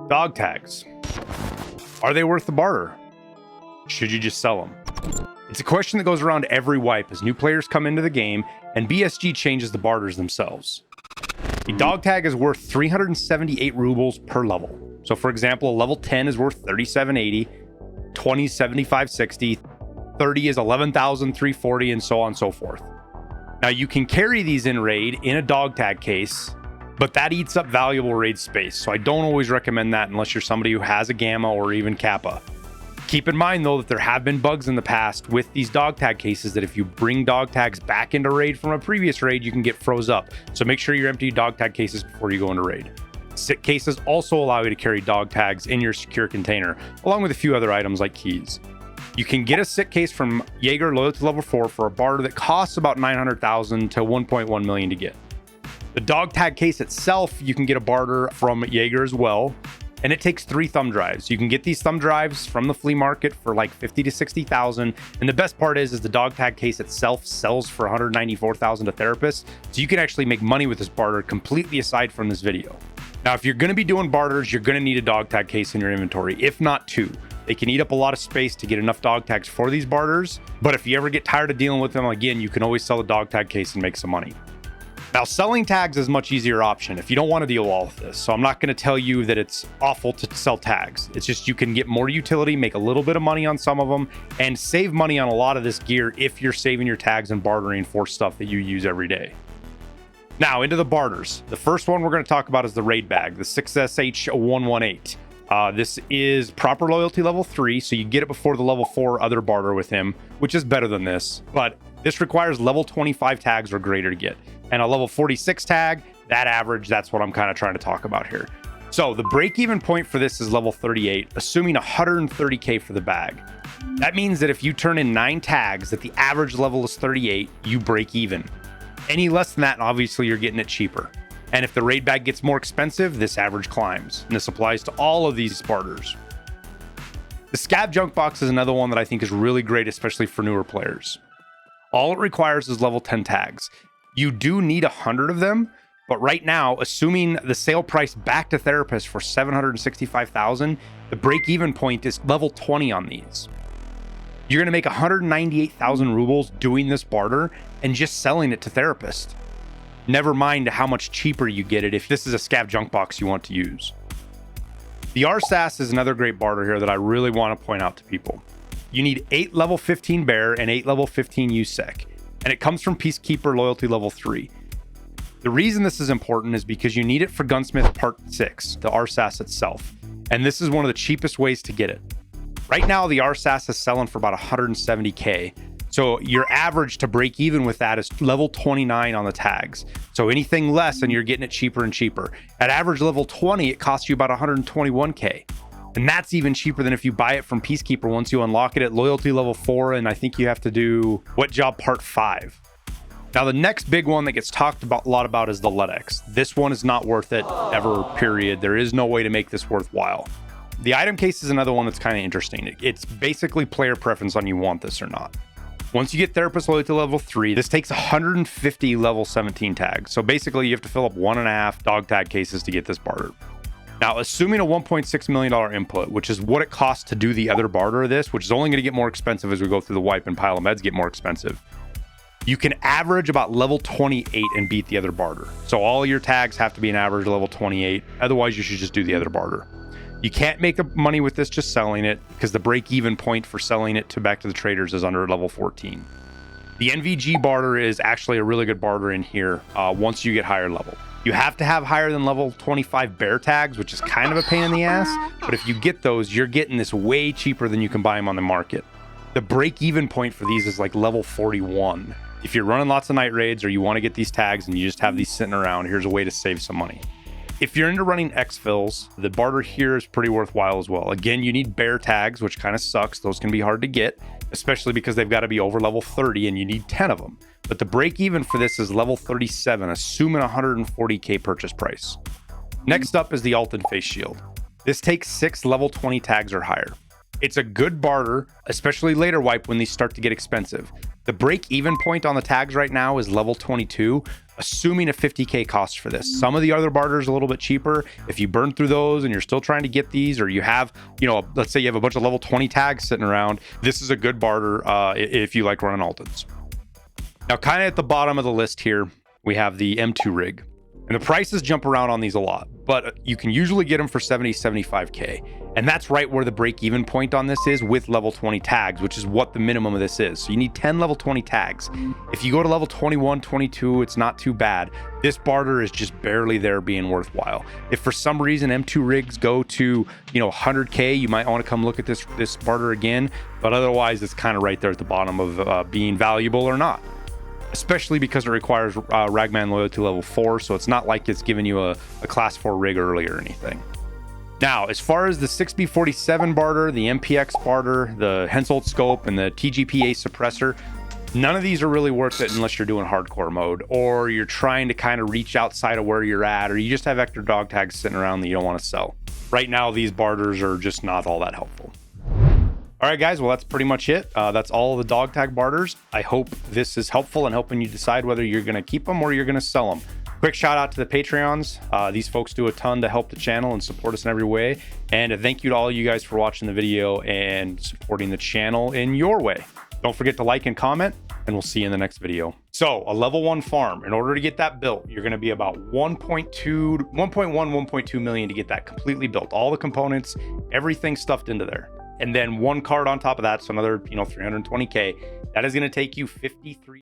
Dog tags. Are they worth the barter? Should you just sell them? It's a question that goes around every wipe as new players come into the game and BSG changes the barters themselves. A dog tag is worth 378 rubles per level. So for example, a level 10 is worth 3780, 20 is 7560, 30 is 11,340, and so on and so forth. Now you can carry these in raid in a dog tag case, but that eats up valuable raid space. So I don't always recommend that unless you're somebody who has a gamma or even kappa. Keep in mind though that there have been bugs in the past with these dog tag cases that if you bring dog tags back into raid from a previous raid, you can get froze up. So make sure you empty your dog tag cases before you go into raid. SIT cases also allow you to carry dog tags in your secure container, along with a few other items like keys. You can get a SIT case from Jaeger Loyalty Level 4 for a barter that costs about 900,000 to 1.1 million to get. The dog tag case itself, you can get a barter from Jaeger as well, and it takes 3 thumb drives. You can get these thumb drives from the flea market for like 50 to 60,000. And the best part is the dog tag case itself sells for 194,000 to therapists. So you can actually make money with this barter completely aside from this video. Now, if you're going to be doing barters, you're going to need a dog tag case in your inventory, if not 2. They can eat up a lot of space to get enough dog tags for these barters. But if you ever get tired of dealing with them again, you can always sell a dog tag case and make some money. Now, selling tags is a much easier option if you don't want to deal with all of this. So I'm not going to tell you that it's awful to sell tags. It's just you can get more utility, make a little bit of money on some of them, and save money on a lot of this gear if you're saving your tags and bartering for stuff that you use every day. Now, into the barters. The first one we're going to talk about is the raid bag, the 6SH118. This is proper loyalty level 3, so you get it before the level 4 other barter with him, which is better than this. But this requires level 25 tags or greater to get. And a level 46 tag, that average, that's what I'm kind of trying to talk about here. So the break-even point for this is level 38, assuming 130k for the bag. That means that if you turn in 9 tags, that the average level is 38, you break even. Any less than that, obviously you're getting it cheaper. And if the raid bag gets more expensive, this average climbs. And this applies to all of these barters. The scab junk box is another one that I think is really great, especially for newer players. All it requires is level 10 tags. You do need 100 of them, but right now, assuming the sale price back to therapists for 765,000, the break-even point is level 20 on these. You're going to make 198,000 rubles doing this barter and just selling it to therapists. Never mind how much cheaper you get it if this is a scav junk box you want to use. The RSAS is another great barter here that I really want to point out to people. You need 8 level 15 bear and 8 level 15 USEC, and it comes from Peacekeeper Loyalty Level 3. The reason this is important is because you need it for Gunsmith Part 6, the RSAS itself, and this is one of the cheapest ways to get it. Right now, the RSAS is selling for about 170k, so your average to break even with that is level 29 on the tags. So anything less and you're getting it cheaper and cheaper. At average level 20, it costs you about 121k. And that's even cheaper than if you buy it from Peacekeeper once you unlock it at loyalty level 4, and I think you have to do What Job Part 5. Now, the next big one that gets talked about a lot about is the LEDX. This one is not worth it ever, period. There is no way to make this worthwhile. The item case is another one that's kind of interesting. It's basically player preference on you want this or not. Once you get Therapist Loyalty level 3, this takes 150 level 17 tags. So basically you have to fill up 1.5 dog tag cases to get this barter. Now, assuming a $1.6 million input, which is what it costs to do the other barter of this, which is only going to get more expensive as we go through the wipe and pile of meds get more expensive, you can average about level 28 and beat the other barter. So all your tags have to be an average level 28. Otherwise, you should just do the other barter. You can't make the money with this just selling it because the break-even point for selling it back to the traders is under level 14. The NVG barter is actually a really good barter in here once you get higher level. You have to have higher than level 25 bear tags, which is kind of a pain in the ass. But if you get those, you're getting this way cheaper than you can buy them on the market. The break-even point for these is like level 41. If you're running lots of night raids or you want to get these tags and you just have these sitting around, here's a way to save some money. If you're into running exfils, the barter here is pretty worthwhile as well. Again, you need bear tags, which kind of sucks. Those can be hard to get, especially because they've got to be over level 30 and you need 10 of them. But the break even for this is level 37, assuming 140k purchase price. Next up is the Alton Face Shield. This takes 6 level 20 tags or higher. It's a good barter, especially later wipe when these start to get expensive. The break-even point on the tags right now is level 22, assuming a 50k cost for this. Some of the other barters are a little bit cheaper. If you burn through those and you're still trying to get these, or you have, you know, let's say you have a bunch of level 20 tags sitting around, this is a good barter if you like running Altons. Now, kind of at the bottom of the list here, we have the M2 rig. And the prices jump around on these a lot, but you can usually get them for 70, 75k. And that's right where the break-even point on this is with level 20 tags, which is what the minimum of this is. So you need 10 level 20 tags. If you go to level 21, 22, it's not too bad. This barter is just barely there being worthwhile. If for some reason M2 rigs go to, you know, 100k, you might want to come look at this barter again. But otherwise, it's kind of right there at the bottom of being valuable or not. Especially because it requires Ragman loyalty level 4, so it's not like it's giving you a class 4 rig early or anything. Now, as far as the 6B47 barter, the MPX barter, the Hensoldt scope, and the TGPA suppressor, none of these are really worth it unless you're doing hardcore mode, or you're trying to kind of reach outside of where you're at, or you just have extra dog tags sitting around that you don't want to sell. Right now, these barters are just not all that helpful. All right, guys, well, that's pretty much it. That's all the dog tag barters. I hope this is helpful in helping you decide whether you're going to keep them or you're going to sell them. Quick shout out to the Patreons. These folks do a ton to help the channel and support us in every way. And thank you to all you guys for watching the video and supporting the channel in your way. Don't forget to like and comment, and we'll see you in the next video. So a level 1 farm, in order to get that built, you're going to be about 1.1 million to get that completely built. All the components, everything stuffed into there. And then 1 card on top of that, so another, you know, 320k. That is going to take you 53